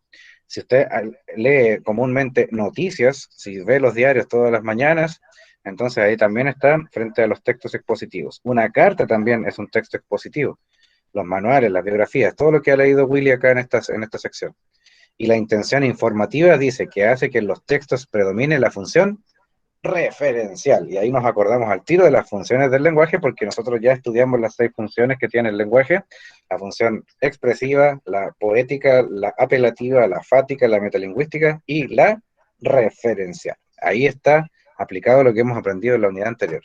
Si usted lee comúnmente noticias, si ve los diarios todas las mañanas, entonces ahí también están frente a los textos expositivos. Una carta también es un texto expositivo. Los manuales, las biografías, todo lo que ha leído Willy acá en esta sección. Y la intención informativa dice que hace que en los textos predomine la función referencial. Y ahí nos acordamos al tiro de las funciones del lenguaje, porque nosotros ya estudiamos las 6 funciones que tiene el lenguaje: la función expresiva, la poética, la apelativa, la fática, la metalingüística y la referencial. Ahí está aplicado lo que hemos aprendido en la unidad anterior.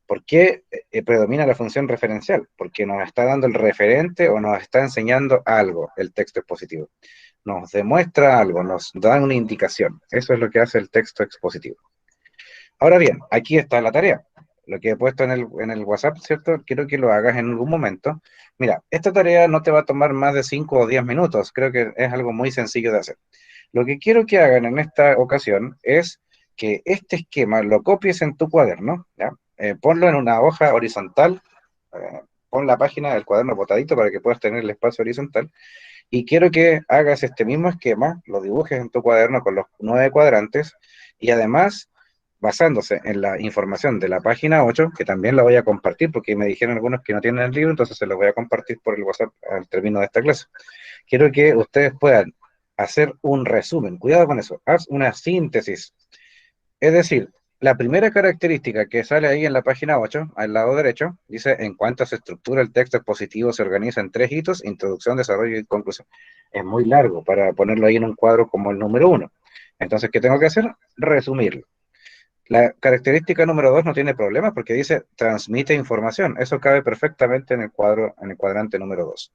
¿Por qué predomina la función referencial? Porque nos está dando el referente o nos está enseñando algo, el texto expositivo. Nos demuestra algo, nos da una indicación. Eso es lo que hace el texto expositivo. Ahora bien, aquí está la tarea. Lo que he puesto en el WhatsApp, ¿cierto? Quiero que lo hagas en algún momento. Mira, esta tarea no te va a tomar más de 5 o 10 minutos. Creo que es algo muy sencillo de hacer. Lo que quiero que hagan en esta ocasión es que este esquema lo copies en tu cuaderno, ¿ya? Ponlo en una hoja horizontal, pon la página del cuaderno botadito para que puedas tener el espacio horizontal, y quiero que hagas este mismo esquema, lo dibujes en tu cuaderno con los 9 cuadrantes, y además, basándose en la información de la página 8, que también la voy a compartir, porque me dijeron algunos que no tienen el libro, entonces se lo voy a compartir por el WhatsApp al término de esta clase. Quiero que ustedes puedan hacer un resumen, cuidado con eso, haz una síntesis. Es decir, la primera característica que sale ahí en la página 8, al lado derecho, dice: en cuanto se estructura el texto expositivo se organiza en 3 hitos: introducción, desarrollo y conclusión. Es muy largo para ponerlo ahí en un cuadro como el número 1. Entonces, ¿qué tengo que hacer? Resumirlo. La característica número 2 no tiene problemas porque dice transmite información. Eso cabe perfectamente en el cuadrante número 2.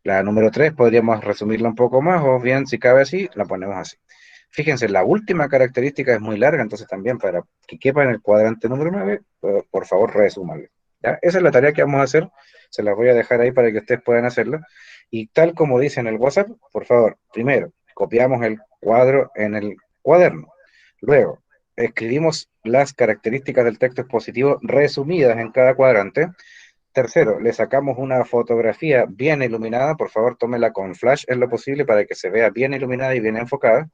La número 3 podríamos resumirla un poco más, o bien si cabe así, la ponemos así. Fíjense, la última característica es muy larga, entonces también para que quepa en el cuadrante número 9, por favor, resúmanlo. ¿Ya? Esa es la tarea que vamos a hacer, se la voy a dejar ahí para que ustedes puedan hacerla. Y tal como dice en el WhatsApp, por favor, primero, copiamos el cuadro en el cuaderno. Luego, escribimos las características del texto expositivo resumidas en cada cuadrante. Tercero, le sacamos una fotografía bien iluminada, por favor tómela con flash en lo posible para que se vea bien iluminada y bien enfocada.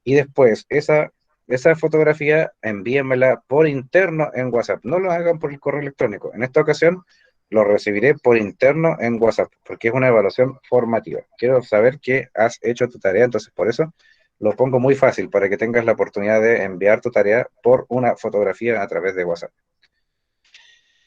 Y después, esa esa fotografía envíenmela por interno en WhatsApp. No lo hagan por el correo electrónico. En esta ocasión lo recibiré por interno en WhatsApp, porque es una evaluación formativa. Quiero saber que has hecho tu tarea, entonces por eso lo pongo muy fácil, para que tengas la oportunidad de enviar tu tarea por una fotografía a través de WhatsApp.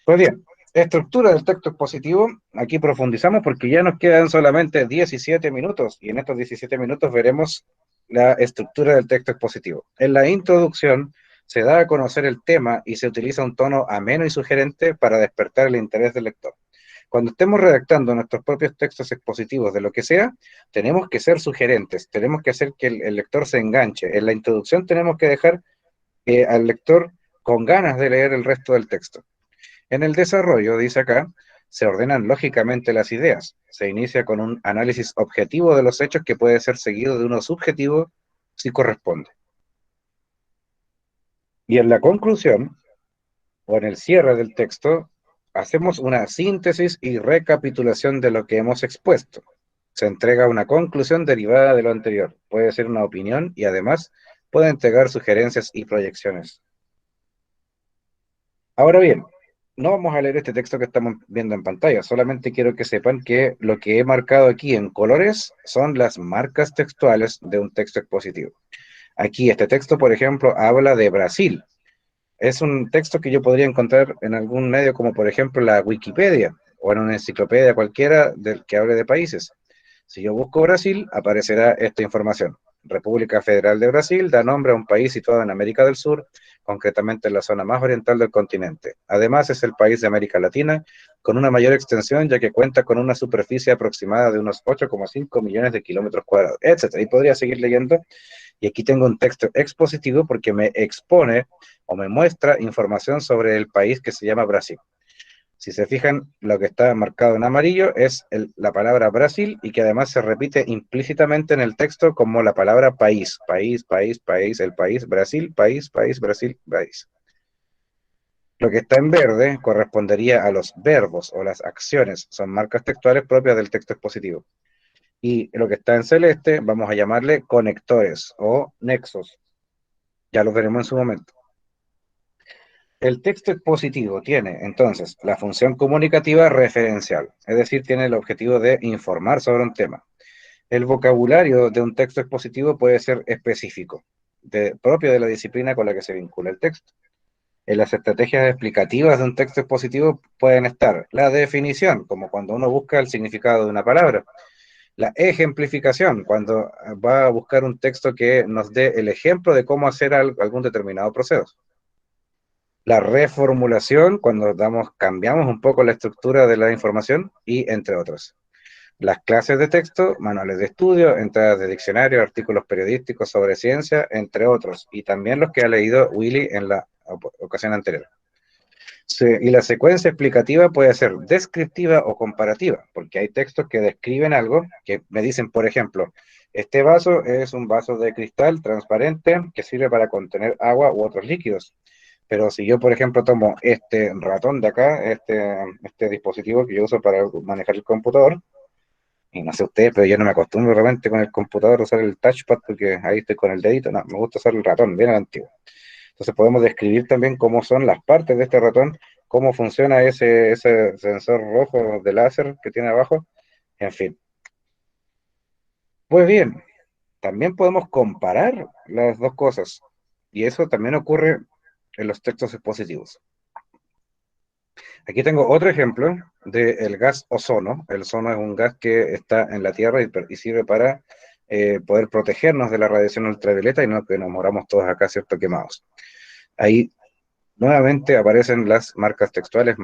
Pues bien, estructura del texto expositivo, aquí profundizamos porque ya nos quedan solamente 17 minutos, y en estos 17 minutos veremos la estructura del texto expositivo. En la introducción se da a conocer el tema y se utiliza un tono ameno y sugerente para despertar el interés del lector. Cuando estemos redactando nuestros propios textos expositivos de lo que sea, tenemos que ser sugerentes, tenemos que hacer que el lector se enganche. En la introducción tenemos que dejar al lector con ganas de leer el resto del texto. En el desarrollo, dice acá, se ordenan lógicamente las ideas. Se inicia con un análisis objetivo de los hechos que puede ser seguido de uno subjetivo si corresponde. Y en la conclusión, o en el cierre del texto, hacemos una síntesis y recapitulación de lo que hemos expuesto. Se entrega una conclusión derivada de lo anterior. Puede ser una opinión y además puede entregar sugerencias y proyecciones. Ahora bien, no vamos a leer este texto que estamos viendo en pantalla, solamente quiero que sepan que lo que he marcado aquí en colores son las marcas textuales de un texto expositivo. Aquí este texto, por ejemplo, habla de Brasil. Es un texto que yo podría encontrar en algún medio como por ejemplo la Wikipedia o en una enciclopedia cualquiera que hable de países. Si yo busco Brasil, aparecerá esta información. República Federal de Brasil da nombre a un país situado en América del Sur, concretamente en la zona más oriental del continente. Además, es el país de América Latina con una mayor extensión, ya que cuenta con una superficie aproximada de unos 8,5 millones de kilómetros cuadrados, etc. Y podría seguir leyendo. Y aquí tengo un texto expositivo porque me expone o me muestra información sobre el país que se llama Brasil. Si se fijan, lo que está marcado en amarillo es la palabra Brasil, y que además se repite implícitamente en el texto como la palabra país. País, país, país, el país, Brasil, país, país, Brasil, país. Lo que está en verde correspondería a los verbos o las acciones, son marcas textuales propias del texto expositivo. Y lo que está en celeste vamos a llamarle conectores o nexos. Ya los veremos en su momento. El texto expositivo tiene, entonces, la función comunicativa referencial, es decir, tiene el objetivo de informar sobre un tema. El vocabulario de un texto expositivo puede ser específico, propio de la disciplina con la que se vincula el texto. En las estrategias explicativas de un texto expositivo pueden estar la definición, como cuando uno busca el significado de una palabra; la ejemplificación, cuando va a buscar un texto que nos dé el ejemplo de cómo hacer algún determinado proceso; la reformulación, cuando cambiamos un poco la estructura de la información, y entre otros. Las clases de texto, manuales de estudio, entradas de diccionario, artículos periodísticos sobre ciencia, entre otros, y también los que ha leído Willy en la ocasión anterior. Y la secuencia explicativa puede ser descriptiva o comparativa, porque hay textos que describen algo, que me dicen, por ejemplo, este vaso es un vaso de cristal transparente que sirve para contener agua u otros líquidos. Pero si yo, por ejemplo, tomo este ratón de acá, este dispositivo que yo uso para manejar el computador, y no sé ustedes, pero yo no me acostumbro realmente con el computador a usar el touchpad, porque ahí estoy con el dedito, no, me gusta usar el ratón, bien antiguo. Entonces podemos describir también cómo son las partes de este ratón, cómo funciona ese sensor rojo de láser que tiene abajo, en fin. Pues bien, también podemos comparar las dos cosas, y eso también ocurre en los textos expositivos. Aquí tengo otro ejemplo del gas ozono. El ozono es un gas que está en la Tierra y sirve para poder protegernos de la radiación ultravioleta y no que nos moramos todos acá, ¿cierto?, quemados. Ahí nuevamente aparecen las marcas textuales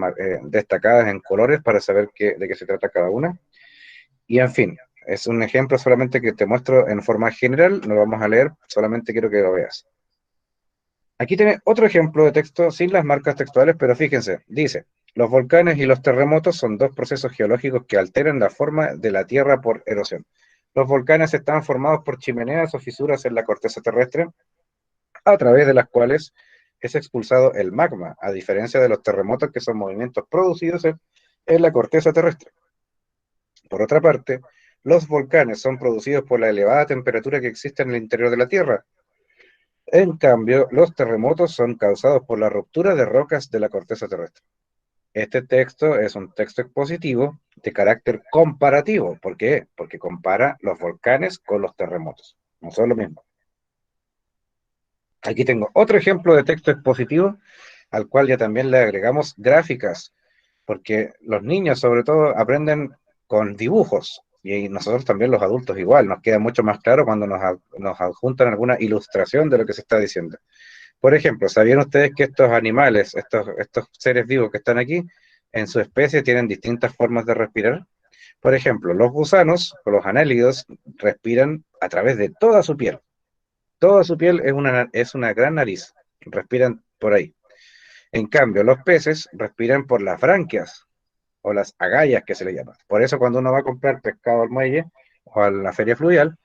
destacadas en colores para saber de qué se trata cada una. Y en fin, es un ejemplo solamente que te muestro en forma general, no lo vamos a leer, solamente quiero que lo veas. Aquí tiene otro ejemplo de texto sin las marcas textuales, pero fíjense, dice: los volcanes y los terremotos son dos procesos geológicos que alteran la forma de la Tierra por erosión. Los volcanes están formados por chimeneas o fisuras en la corteza terrestre, a través de las cuales es expulsado el magma, a diferencia de los terremotos, que son movimientos producidos en la corteza terrestre. Por otra parte, los volcanes son producidos por la elevada temperatura que existe en el interior de la Tierra. En cambio, los terremotos son causados por la ruptura de rocas de la corteza terrestre. Este texto es un texto expositivo de carácter comparativo. ¿Por qué? Porque compara los volcanes con los terremotos. No son lo mismo. Aquí tengo otro ejemplo de texto expositivo, al cual ya también le agregamos gráficas, porque los niños sobre todo aprenden con dibujos, y nosotros también los adultos igual, nos queda mucho más claro cuando nos adjuntan alguna ilustración de lo que se está diciendo. Por ejemplo, ¿sabían ustedes que estos animales, estos seres vivos que están aquí, en su especie tienen distintas formas de respirar? Por ejemplo, los gusanos o los anélidos respiran a través de toda su piel. Toda su piel es una gran nariz, respiran por ahí. En cambio, los peces respiran por las branquias o las agallas que se le llaman. Por eso cuando uno va a comprar pescado al muelle o a la feria fluvial,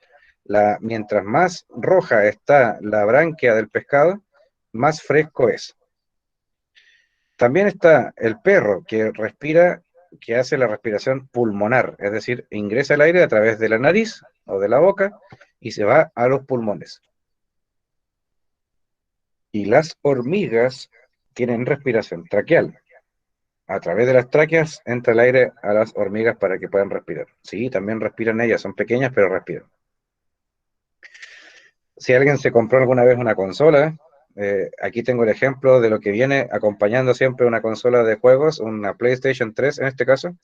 mientras más roja está la branquia del pescado, más fresco es. También está el perro que respira, que hace la respiración pulmonar, es decir, ingresa el aire a través de la nariz o de la boca y se va a los pulmones. Y las hormigas tienen respiración traqueal. A través de las tráqueas entra el aire a las hormigas para que puedan respirar. Sí, también respiran ellas, son pequeñas, pero respiran. Si alguien se compró alguna vez una consola, aquí tengo el ejemplo de lo que viene acompañando siempre una consola de juegos, una PlayStation 3 en este caso.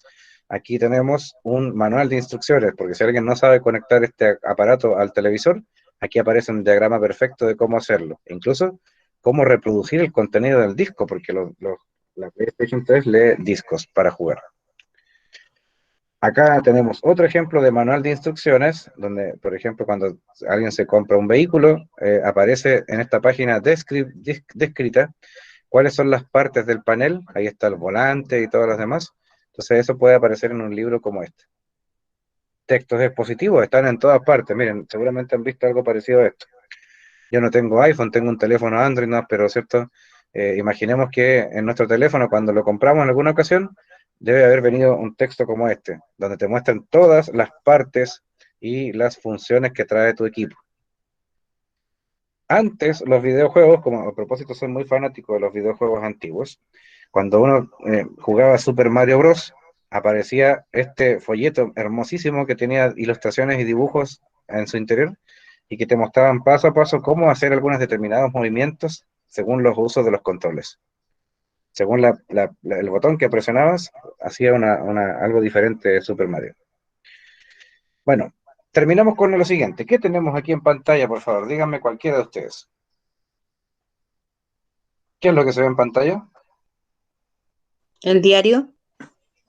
Aquí tenemos un manual de instrucciones, porque si alguien no sabe conectar este aparato al televisor, aquí aparece un diagrama perfecto de cómo hacerlo. Incluso cómo reproducir el contenido del disco, porque la PlayStation 3 lee discos para jugar. Acá tenemos otro ejemplo de manual de instrucciones, donde, por ejemplo, cuando alguien se compra un vehículo, aparece en esta página descrita cuáles son las partes del panel. Ahí está el volante y todas las demás. Entonces eso puede aparecer en un libro como este. Textos expositivos están en todas partes. Miren, seguramente han visto algo parecido a esto. Yo no tengo iPhone, tengo un teléfono Android, ¿no? Pero cierto, imaginemos que en nuestro teléfono, cuando lo compramos en alguna ocasión, debe haber venido un texto como este, donde te muestran todas las partes y las funciones que trae tu equipo. Antes, los videojuegos, como a propósito soy muy fanático de los videojuegos antiguos, cuando uno jugaba Super Mario Bros., aparecía este folleto hermosísimo que tenía ilustraciones y dibujos en su interior, y que te mostraban paso a paso cómo hacer algunos determinados movimientos según los usos de los controles. Según el botón que presionabas, hacía algo diferente de Super Mario. Bueno, terminamos con lo siguiente. ¿Qué tenemos aquí en pantalla, por favor? Díganme cualquiera de ustedes. ¿Qué es lo que se ve en pantalla? ¿El diario?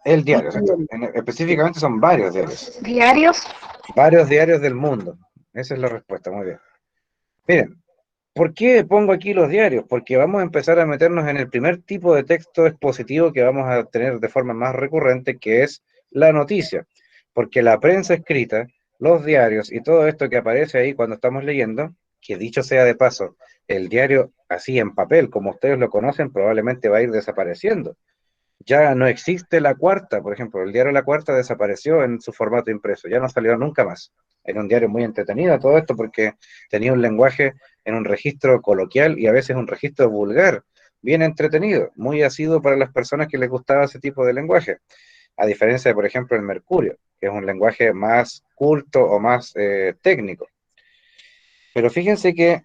El diario, ¿cierto? Específicamente son varios diarios. ¿Diarios? Varios diarios del mundo. Esa es la respuesta, muy bien. Miren, ¿por qué pongo aquí los diarios? Porque vamos a empezar a meternos en el primer tipo de texto expositivo que vamos a tener de forma más recurrente, que es la noticia. Porque la prensa escrita, los diarios y todo esto que aparece ahí cuando estamos leyendo, que dicho sea de paso, el diario así en papel, como ustedes lo conocen, probablemente va a ir desapareciendo. Ya no existe La Cuarta, por ejemplo, el diario La Cuarta desapareció en su formato impreso, ya no salió nunca más. Era un diario muy entretenido todo esto porque tenía un lenguaje en un registro coloquial y a veces un registro vulgar, bien entretenido, muy asiduo para las personas que les gustaba ese tipo de lenguaje, a diferencia de, por ejemplo, el Mercurio, que es un lenguaje más culto o más técnico. Pero fíjense que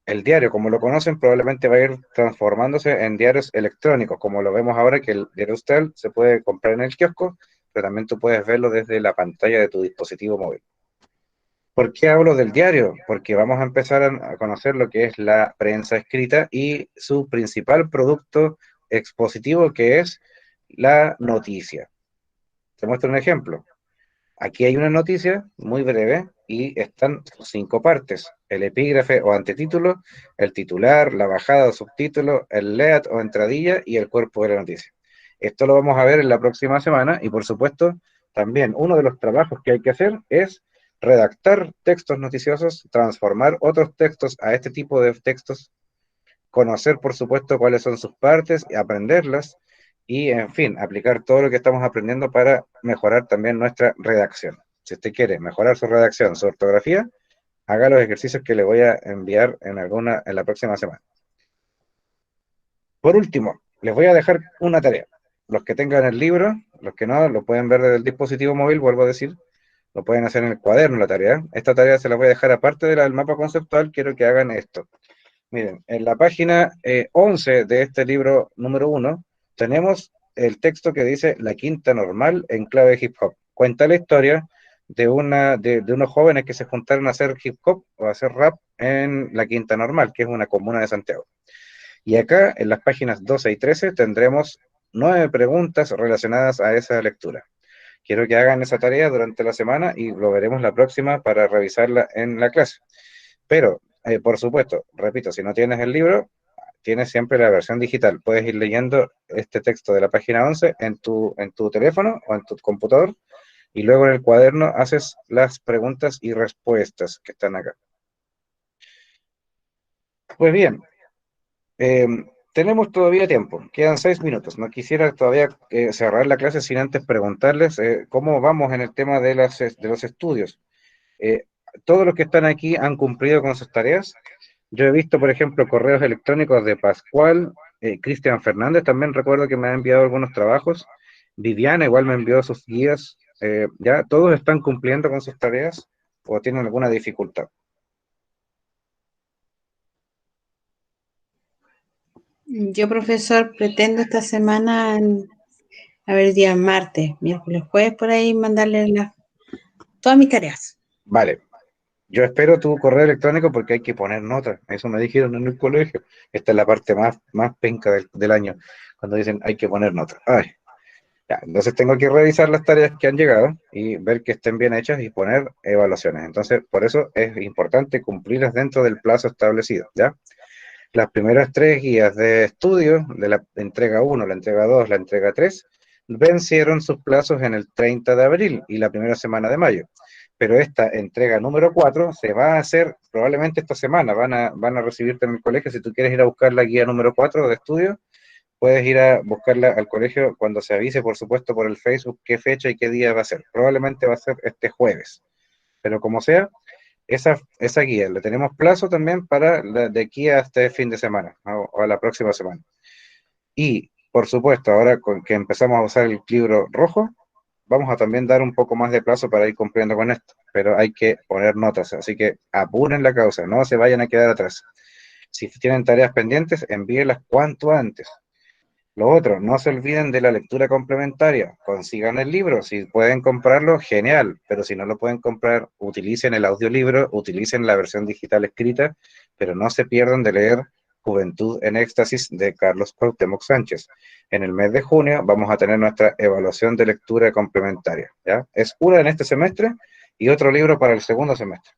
el diario, como lo conocen, probablemente va a ir transformándose en diarios electrónicos, como lo vemos ahora que el diario Ustel se puede comprar en el kiosco, pero también tú puedes verlo desde la pantalla de tu dispositivo móvil. ¿Por qué hablo del diario? Porque vamos a empezar a conocer lo que es la prensa escrita y su principal producto expositivo, que es la noticia. Te muestro un ejemplo. Aquí hay una noticia muy breve y están 5 partes: el epígrafe o antetítulo, el titular, la bajada o subtítulo, el lead o entradilla y el cuerpo de la noticia. Esto lo vamos a ver en la próxima semana y, por supuesto, también uno de los trabajos que hay que hacer es redactar textos noticiosos, transformar otros textos a este tipo de textos, conocer, por supuesto, cuáles son sus partes, aprenderlas y, en fin, aplicar todo lo que estamos aprendiendo para mejorar también nuestra redacción. Si usted quiere mejorar su redacción, su ortografía, haga los ejercicios que le voy a enviar en la próxima semana. Por último, les voy a dejar una tarea. Los que tengan el libro, los que no, lo pueden ver desde el dispositivo móvil, vuelvo a decir, lo pueden hacer en el cuaderno la tarea. Esta tarea se la voy a dejar aparte del mapa conceptual, quiero que hagan esto. Miren, en la página 11 de este libro número 1, tenemos el texto que dice La Quinta Normal en clave hip hop. Cuenta la historia de unos jóvenes que se juntaron a hacer hip hop o a hacer rap en La Quinta Normal, que es una comuna de Santiago. Y acá, en las páginas 12 y 13, tendremos 9 preguntas relacionadas a esa lectura. Quiero que hagan esa tarea durante la semana y lo veremos la próxima para revisarla en la clase. Pero, por supuesto, repito, si no tienes el libro, tienes siempre la versión digital. Puedes ir leyendo este texto de la página 11 en tu teléfono o en tu computador y luego en el cuaderno haces las preguntas y respuestas que están acá. Pues bien, tenemos todavía tiempo, quedan 6 minutos. No quisiera todavía cerrar la clase sin antes preguntarles cómo vamos en el tema de los estudios. Todos los que están aquí han cumplido con sus tareas. Yo he visto, por ejemplo, correos electrónicos de Pascual, Cristian Fernández también recuerdo que me ha enviado algunos trabajos. Viviana igual me envió sus guías. ¿Ya todos están cumpliendo con sus tareas o tienen alguna dificultad? Yo, profesor, pretendo esta semana, a ver, día martes, miércoles, jueves, por ahí, mandarle todas mis tareas. Vale. Yo espero tu correo electrónico porque hay que poner notas. Eso me dijeron en el colegio. Esta es la parte más penca del año, cuando dicen hay que poner notas. Ay, ya, entonces tengo que revisar las tareas que han llegado y ver que estén bien hechas y poner evaluaciones. Entonces, por eso es importante cumplirlas dentro del plazo establecido, ¿ya? Las primeras 3 guías de estudio, de la entrega 1, la entrega 2, la entrega 3, vencieron sus plazos en el 30 de abril y la primera semana de mayo. Pero esta entrega número 4 se va a hacer probablemente esta semana. Van a recibirte en el colegio. Si tú quieres ir a buscar la guía número 4 de estudio, puedes ir a buscarla al colegio cuando se avise, por supuesto, por el Facebook qué fecha y qué día va a ser. Probablemente va a ser este jueves. Pero como sea, esa guía le tenemos plazo también para de aquí a este fin de semana o a la próxima semana. Y, por supuesto, ahora con que empezamos a usar el libro rojo, vamos a también dar un poco más de plazo para ir cumpliendo con esto, pero hay que poner notas, así que apuren la causa, no se vayan a quedar atrás. Si tienen tareas pendientes, envíenlas cuanto antes. Lo otro, no se olviden de la lectura complementaria, consigan el libro, si pueden comprarlo, genial, pero si no lo pueden comprar, utilicen el audiolibro, utilicen la versión digital escrita, pero no se pierdan de leer Juventud en Éxtasis de Carlos Cuauhtémoc Sánchez. En el mes de junio vamos a tener nuestra evaluación de lectura complementaria, ¿ya? Es una en este semestre y otro libro para el segundo semestre.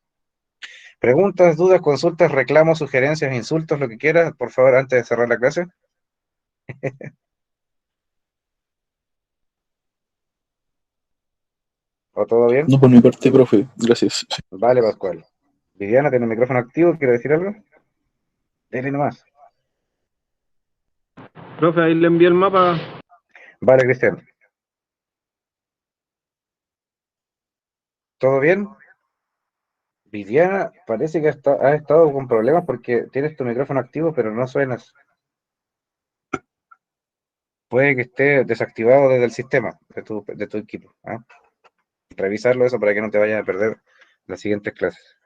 Preguntas, dudas, consultas, reclamos, sugerencias, insultos, lo que quieras, por favor, antes de cerrar la clase. ¿O todo bien? No, por mi parte, profe, gracias. Vale, Pascual. Viviana, ¿tiene el micrófono activo? ¿Quiere decir algo? Dele nomás. Profe, ahí le envié el mapa. Vale, Cristian. ¿Todo bien? Viviana, parece que ha estado con problemas porque tienes tu micrófono activo, pero no suenas. Puede que esté desactivado desde el sistema de tu equipo. ¿Ah? Revisarlo eso para que no te vayas a perder las siguientes clases.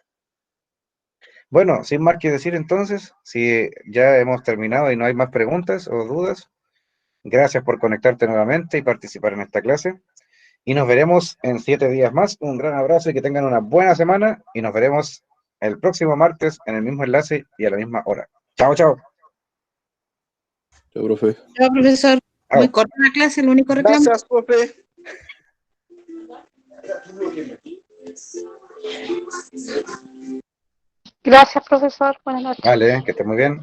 Bueno, sin más que decir entonces, si ya hemos terminado y no hay más preguntas o dudas, gracias por conectarte nuevamente y participar en esta clase. Y nos veremos en 7 días más. Un gran abrazo y que tengan una buena semana. Y nos veremos el próximo martes en el mismo enlace y a la misma hora. Chao, chao. Chao, profe. Chao, profesor. Chao. Muy corta la clase, el único reclamo. Gracias, profe. Gracias, profesor. Buenas noches. Vale, que esté muy bien.